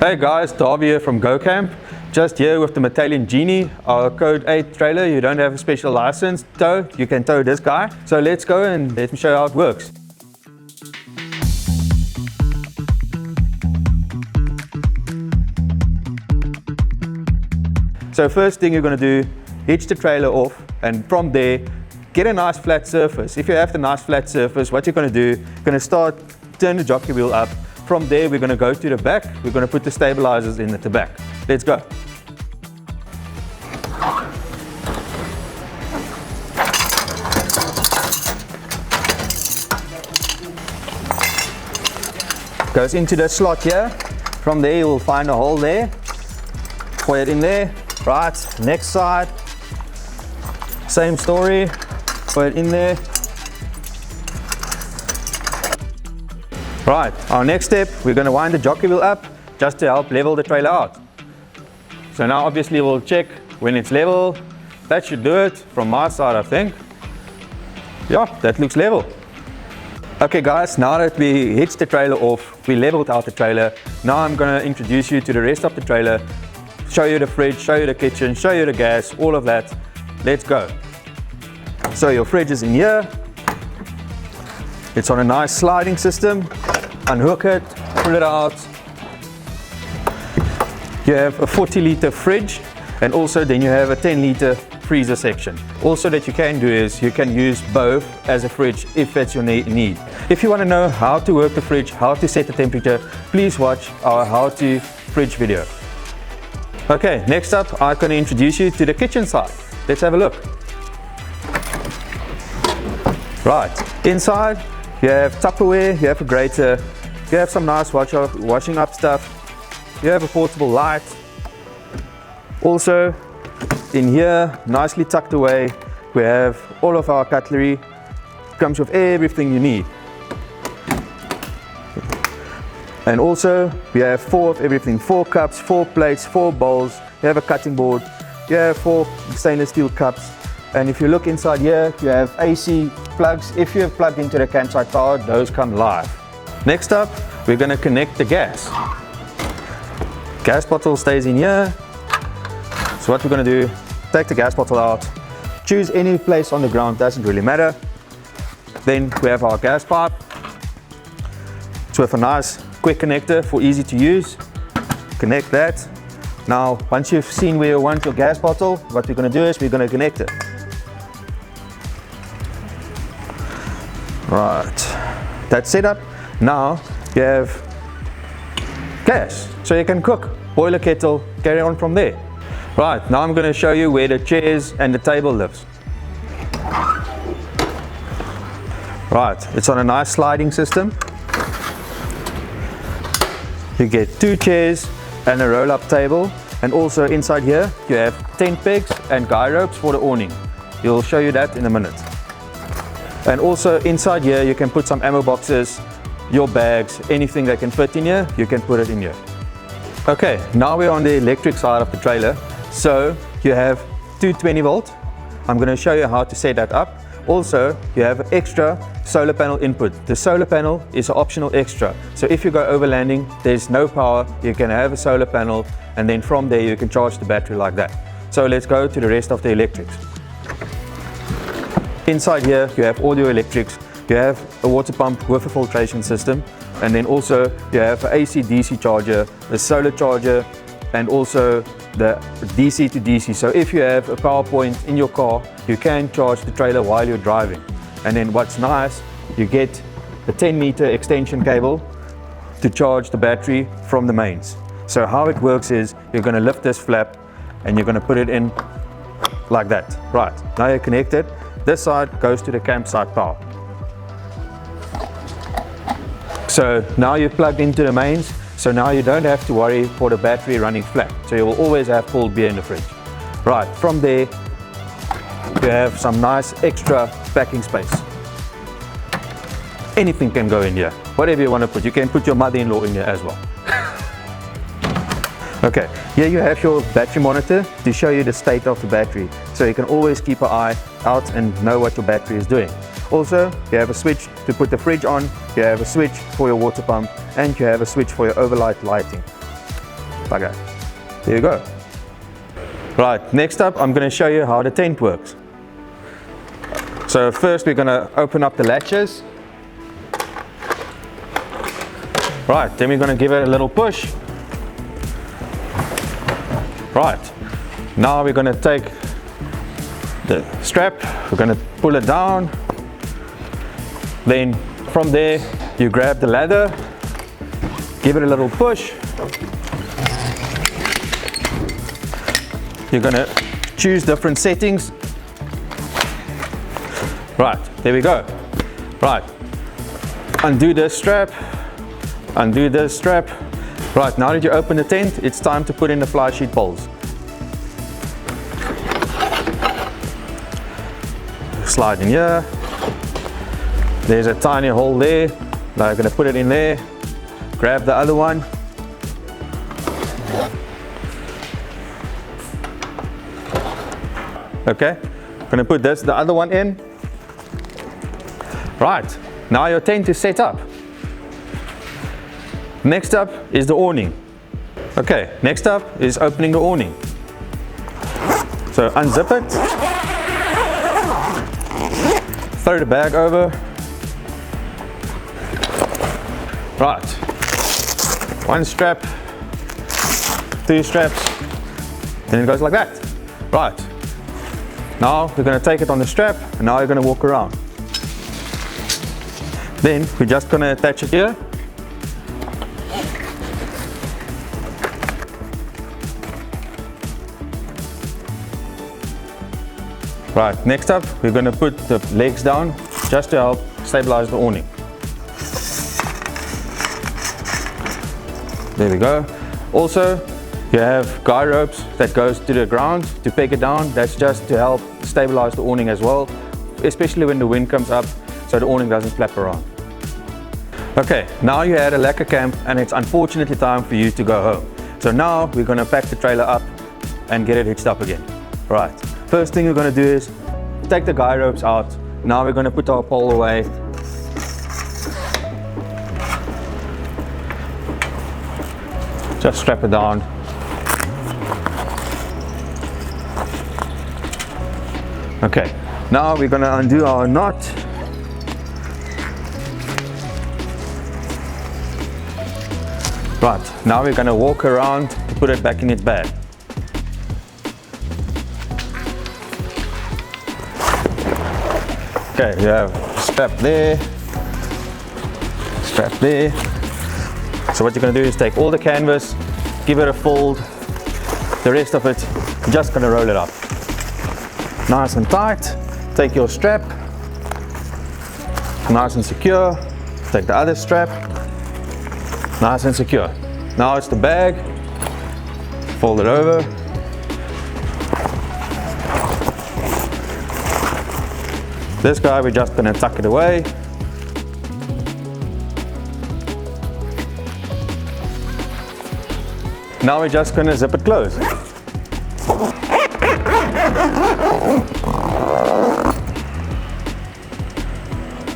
Hey guys, Dawie here from GoCamp. Just here with the Metalian Genie, our Code 8 trailer. You don't have a special license tow, you can tow this guy. So let's go and let me show you how it works. So first thing you're going to do, hitch the trailer off, and from there, get a nice flat surface. If you have the nice flat surface, what you're going to do, you're going to start, turn the jockey wheel up. From there, we're going to go to the back. We're going to put the stabilizers in at the back. Let's go. Goes into the slot here. From there, you will find a hole there. Put it in there. Right, next side. Same story. Put it in there. Right, our next step, we're going to wind the jockey wheel up just to help level the trailer out. So now obviously we'll check when it's level. That should do it from my side, I think. Yeah, that looks level. Okay guys, now that we hitched the trailer off, we leveled out the trailer. Now I'm going to introduce you to the rest of the trailer, show you the fridge, show you the kitchen, show you the gas, all of that. Let's go. So your fridge is in here. It's on a nice sliding system. Unhook it, pull it out. You have a 40-liter fridge, and also then you have a 10-liter freezer section. Also that you can do is you can use both as a fridge if that's your need. If you want to know how to work the fridge, how to set the temperature, please watch our how to fridge video. Okay, next up I'm going to introduce you to the kitchen side. Let's have a look. Right, inside you have Tupperware, you have a grater, you have some nice washing up stuff, you have a portable light. Also in here, nicely tucked away, we have all of our cutlery. Comes with everything you need. And also we have 4 of everything, 4 cups, 4 plates, 4 bowls, you have a cutting board, you have 4 stainless steel cups. And if you look inside here, you have AC plugs. If you have plugged into the campsite power, those come live. Next up, we're going to connect the gas. Gas bottle stays in here. So what we're going to do, take the gas bottle out, choose any place on the ground, doesn't really matter. Then we have our gas pipe. It's with a nice quick connector for easy to use. Connect that. Now, once you've seen where you want your gas bottle, what we're going to do is we're going to connect it. Right, that's set up. Now you have gas, so you can cook, boil a kettle, carry on from there. Right, now I'm going to show you where the chairs and the table lives. Right, it's on a nice sliding system. You get 2 chairs and a roll-up table, and also inside here you have tent pegs and guy ropes for the awning. We'll show you that in a minute. And also inside here you can put some ammo boxes, your bags, anything that can fit in here, you can put it in here. Okay, now we're on the electric side of the trailer. So you have 220 volt. I'm going to show you how to set that up. Also, you have an extra solar panel input. The solar panel is an optional extra. So if you go overlanding, there's no power, you can have a solar panel, and then from there you can charge the battery like that. So let's go to the rest of the electrics. Inside here you have all your electrics. You have a water pump with a filtration system, and then also you have an AC/DC charger, a solar charger, and also the DC to DC. So if you have a power point in your car, you can charge the trailer while you're driving. And then what's nice, you get the 10-meter extension cable to charge the battery from the mains. So how it works is you're going to lift this flap and you're going to put it in like that. Right, now you're connected. This side goes to the campsite power. So now you're plugged into the mains, so now you don't have to worry for the battery running flat. So you will always have cold beer in the fridge. Right, from there you have some nice extra packing space. Anything can go in here, whatever you want to put. You can put your mother-in-law in here as well. Okay, here you have your battery monitor to show you the state of the battery, so you can always keep an eye out and know what your battery is doing. Also, you have a switch to put the fridge on, you have a switch for your water pump, and you have a switch for your overlight lighting. like that. There you go. Right, next up I'm going to show you how the tent works. So first we're going to open up the latches. Right, then we're going to give it a little push. Right, now we're going to take the strap, we're going to pull it down. Then from there you grab the ladder, give it a little push. You're going to choose different settings. Right, there we go. Right, undo this strap, undo this strap. Right, now that you open the tent, it's time to put in the fly sheet poles. Slide in here. There's a tiny hole there. Now I'm going to put it in there. Grab the other one. Okay, I'm going to put the other one in. Right, now your tent is set up. Next up is the awning. Okay, next up is opening the awning. So unzip it. Throw the bag over. Right, one strap, two straps, then it goes like that. Right. Now we're going to take it on the strap and now you're going to walk around. Then we're just going to attach it here. Right, next up we're going to put the legs down just to help stabilize the awning. There we go. Also, you have guy ropes that goes to the ground to peg it down. That's just to help stabilize the awning as well, especially when the wind comes up so the awning doesn't flap around. Okay, now you're at a lacquer camp and it's unfortunately time for you to go home. So now we're going to pack the trailer up and get it hitched up again. Right, first thing we're going to do is take the guy ropes out. Now we're going to put our pole away. Just strap it down. Okay, now we're going to undo our knot. Right, now we're going to walk around to put it back in its bag. Okay, you have strap there, strap there. So what you're going to do is take all the canvas, give it a fold, the rest of it, you're just going to roll it up. Nice and tight. Take your strap, nice and secure. Take the other strap, nice and secure. Now it's the bag, fold it over. This guy we're just going to tuck it away. Now we're just going to zip it closed.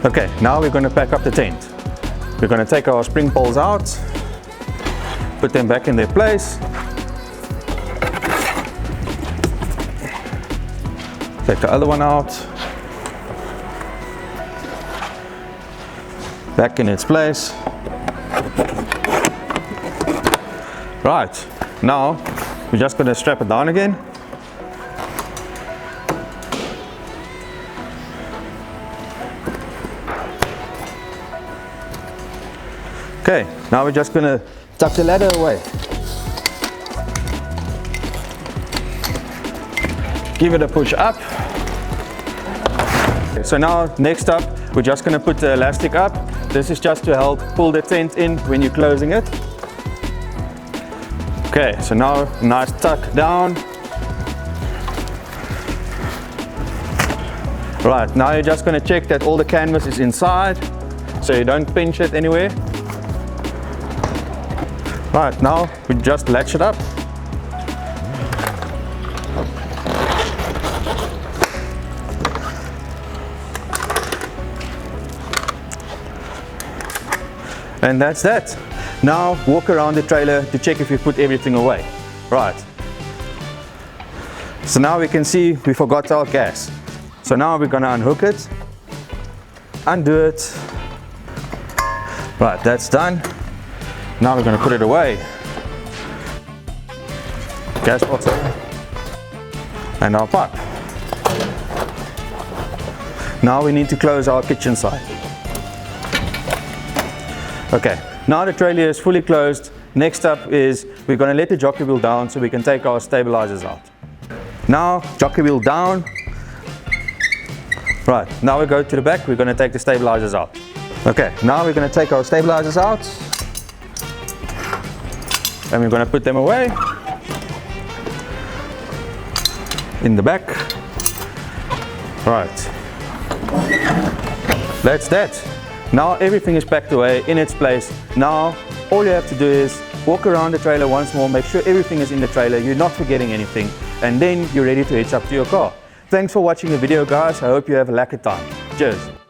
Okay, now we're going to pack up the tent. We're going to take our spring poles out, put them back in their place. Take the other one out, back in its place. Right, now we're just going to strap it down again. Okay, now we're just going to tuck the ladder away. Give it a push up. Okay, so now next up we're just going to put the elastic up. This is just to help pull the tent in when you're closing it. Okay, so now nice tuck down. Right, now you're just going to check that all the canvas is inside so you don't pinch it anywhere. Right, now we just latch it up. And that's that. Now walk around the trailer to check if you put everything away. Right. So now we can see we forgot our gas. So now we're going to unhook it, undo it. Right, that's done. Now we're going to put it away. Gas bottle and our pipe. Now we need to close our kitchen side. Okay, now the trailer is fully closed. Next up is we're going to let the jockey wheel down so we can take our stabilizers out. Now jockey wheel down. Right, now we go to the back, we're going to take the stabilizers out. Okay, now we're going to take our stabilizers out and we're going to put them away in the back. Right, that's that. Now everything is packed away in its place. Now all you have to do is walk around the trailer once more, make sure everything is in the trailer, you're not forgetting anything, and then you're ready to hitch up to your car. Thanks for watching the video, guys. I hope you have a lekker time. Cheers.